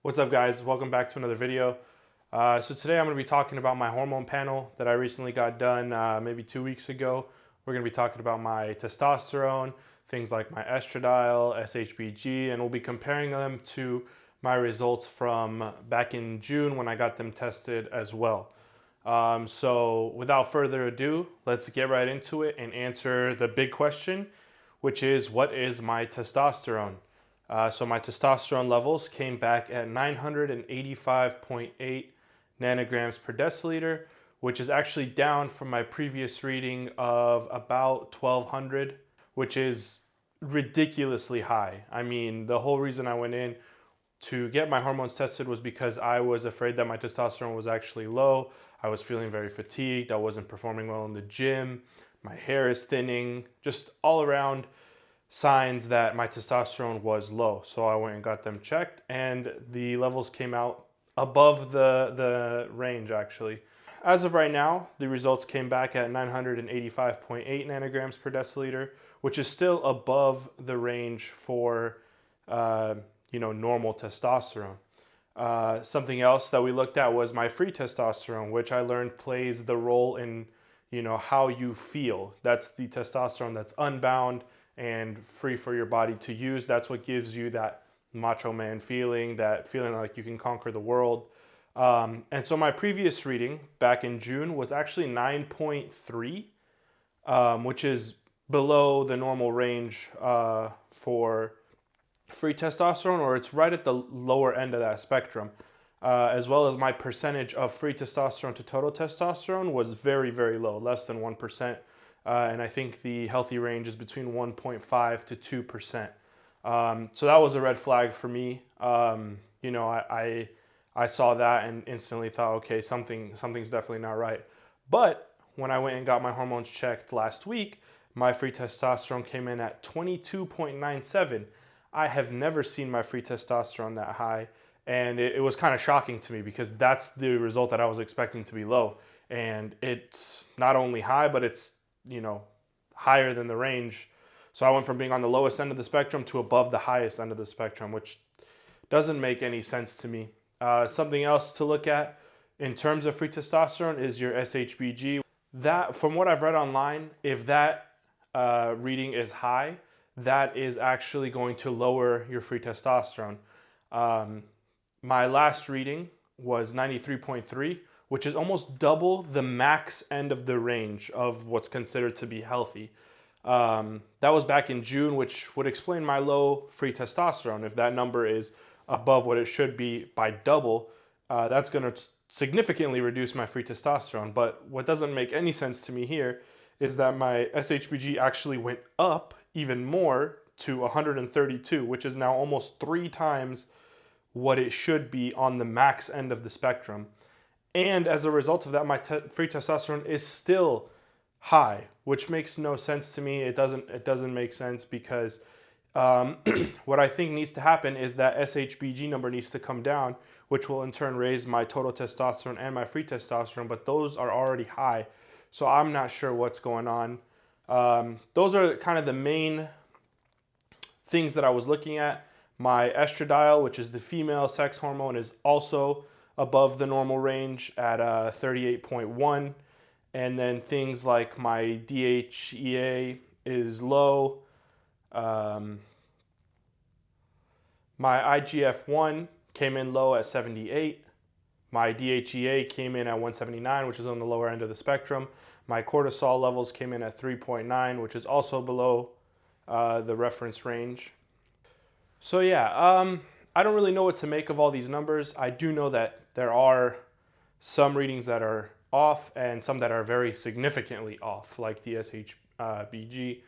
What's up, guys? Welcome back to another video. So today I'm going to be talking about my hormone panel that I recently got done maybe 2 weeks ago. We're going to be talking about my testosterone, things like my estradiol, SHPG, and we'll be comparing them to my results from back in June when I got them tested as well. So without further ado, let's get right into it and answer the big question, which is, what is my testosterone? So my testosterone levels came back at 985.8 nanograms per deciliter, which is actually down from my previous reading of about 1200, which is ridiculously high. I mean, the whole reason I went in to get my hormones tested was because I was afraid that my testosterone was actually low. I was feeling very fatigued. I wasn't performing well in the gym. My hair is thinning, just all around signs that my testosterone was low. So I went and got them checked, and the levels came out above the range actually. As of right now, the results came back at 985.8 nanograms per deciliter, which is still above the range for normal testosterone. Something else that we looked at was my free testosterone, which I learned plays the role in how you feel. That's the testosterone that's unbound and free for your body to use. That's what gives you that macho man feeling, that feeling like you can conquer the world. And so my previous reading back in June was actually 9.3, which is below the normal range for free testosterone, or it's right at the lower end of that spectrum. As well as my percentage of free testosterone to total testosterone was very, very low, less than 1%. And I think the healthy range is between 1.5 to 2%. So that was a red flag for me. I saw that and instantly thought, okay, something's definitely not right. But when I went and got my hormones checked last week, my free testosterone came in at 22.97. I have never seen my free testosterone that high, and it was kind of shocking to me because that's the result that I was expecting to be low. And it's not only high, but it's higher than the range. So I went from being on the lowest end of the spectrum to above the highest end of the spectrum, which doesn't make any sense to me. Something else to look at in terms of free testosterone is your SHPG. That, from what I've read online, if that reading is high, that is actually going to lower your free testosterone. My last reading was 93.3, which is almost double the max end of the range of what's considered to be healthy. That was back in June, which would explain my low free testosterone. If that number is above what it should be by double, that's going to significantly reduce my free testosterone. But what doesn't make any sense to me here is that my SHBG actually went up even more to 132, which is now almost 3 times what it should be on the max end of the spectrum. And as a result of that, my free testosterone is still high, which makes no sense to me. It doesn't make sense because what I think needs to happen is that SHBG number needs to come down, which will in turn raise my total testosterone and my free testosterone, but those are already high. So I'm not sure what's going on. Those are kind of the main things that I was looking at. My estradiol, which is the female sex hormone, is also above the normal range at 38.1. And then things like my DHEA is low. My IGF-1 came in low at 78. My DHEA came in at 179, which is on the lower end of the spectrum. My cortisol levels came in at 3.9, which is also below the reference range. So yeah, I don't really know what to make of all these numbers. I do know that there are some readings that are off and some that are very significantly off, like the SHPG.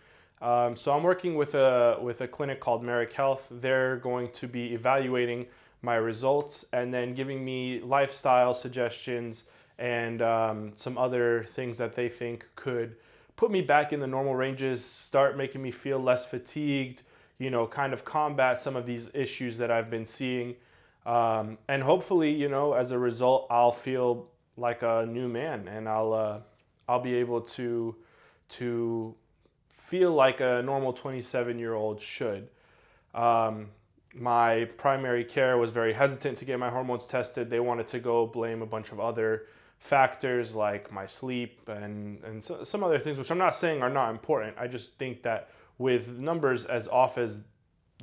So I'm working with a clinic called Merrick Health. They're going to be evaluating my results and then giving me lifestyle suggestions and some other things that they think could put me back in the normal ranges, start making me feel less fatigued, kind of combat some of these issues that I've been seeing. And hopefully, as a result, I'll feel like a new man, and I'll be able to feel like a normal 27-year-old should. my primary care was very hesitant to get my hormones tested. They wanted to go blame a bunch of other factors like my sleep and some other things, which I'm not saying are not important. I just think that with numbers as off as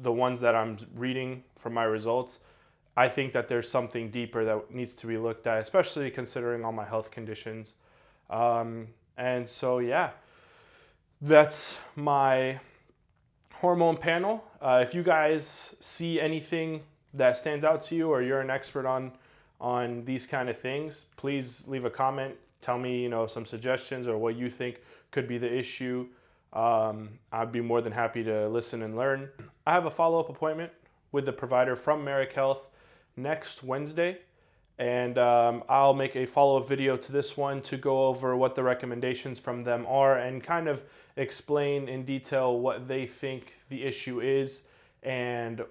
the ones that I'm reading from my results, I think that there's something deeper that needs to be looked at, especially considering all my health conditions. And so, yeah, that's my hormone panel. If you guys see anything that stands out to you, or you're an expert on these kind of things, please leave a comment. Tell me, you know, some suggestions or what you think could be the issue. I'd be more than happy to listen and learn. I have a follow-up appointment with the provider from Merrick Health next Wednesday, and I'll make a follow-up video to this one to go over what the recommendations from them are and kind of explain in detail what they think the issue is and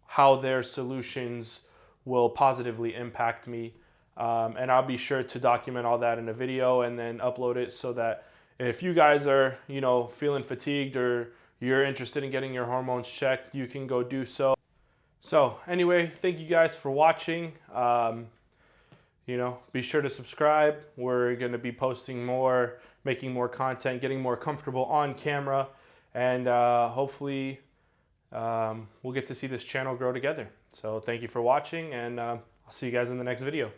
how their solutions will positively impact me. And I'll be sure to document all that in a video and then upload it so that if you guys are, you know, feeling fatigued or you're interested in getting your hormones checked, you can go do so. So anyway, thank you guys for watching. You know, be sure to subscribe. We're going to be posting more, making more content, getting more comfortable on camera, and hopefully we'll get to see this channel grow together. So thank you for watching, and I'll see you guys in the next video.